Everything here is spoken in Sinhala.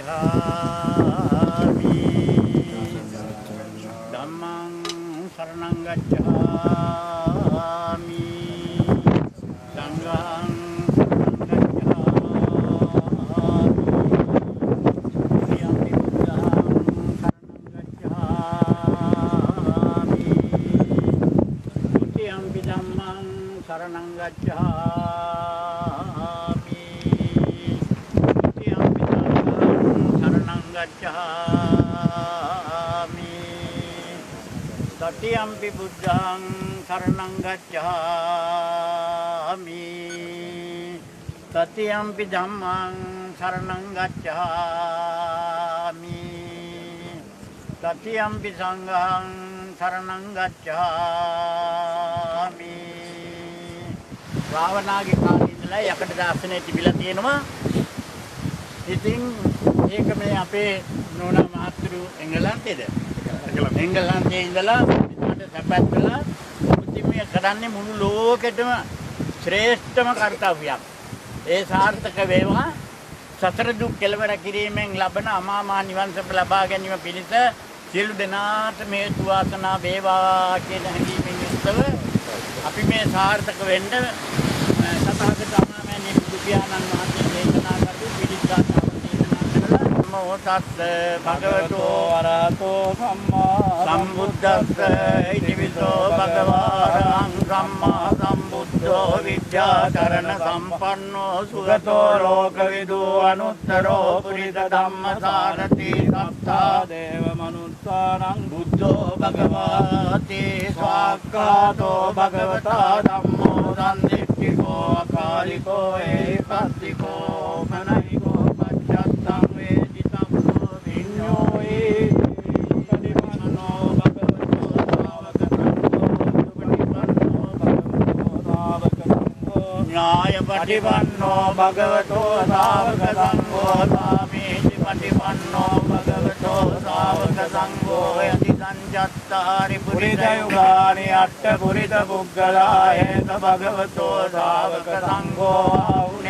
ගච්ඡාමි ධම්මං शरणं गच्छामि संඝं शरणं गच्छामि द्वितीयं शरणं गच्छामि तृतीयं बुद्धं शरणं गच्छामि तृतीयं धम्मं शरणं गच्छामि तृतीयं संघं शरणं गच्छामि භාවනාගේ කාලේ ඉඳලා යකඩ දාසනේ තිබිලා තියෙනවා. ඉතින් ඒක මේ අපේ නෝනා මහත්තුරු එංගලන්තේද? එංගලන්තේ ඉඳලා මෙතනට සැපත් කළා. ඉතින් මේ කරන්නේ මුළු ලෝකෙටම ශ්‍රේෂ්ඨම කාර්යයක්. ඒ සාර්ථක වේවා. සතර දුක් කෙලවර කිරීමෙන් ලබන අමා මහ නිවන් සප ලබා ගැනීම පිණිස සියලු දෙනාට මේ සුවාසනා වේවා කියන හැඟීමෙන් යුක්තව අපි මේ සාර්ථක වෙන්න සතහකට අමාමෑණී බුදු පියාණන් වහන්සේ දේශනා කරපු පිළිගාතාව දේශනා කරලා නමෝ තස්ස භගවතෝ අරහතෝ සම්මා සම්බුද්දස්ස ඉතිවිසෝ භගවාරං සම්මා සම්බුද්ධෝ විද්‍යාචරණ සම්පන්නෝ සුගතෝ ලෝකවිදු අනුත්තරෝ පුරිස ධම්මසාරති සත්තා දේව මනුස්සානං බුද්ධෝ භගවාති ස්වාක්ඛාතෝ භගවතා ධම්මෝ සම්දිට්ඨිකෝ අකාලිකෝ ඒකත්තිකෝ මනයිකෝ පච්චත්තං වේදිතං විඤ්ඤෝ පටිපන්නෝ භගවතෝ ඥාය පටිපන්නෝ භගවතෝ ශාවක සංඝෝ සාමීචි පටිපන්නෝ භගවතෝ ශාවක සංඝෝ යති සංජත්තාරි පුරිස යුගානි අට්ඨ පුරිස පුග්ගලා හේත භගවතෝ ශාවක සංඝෝ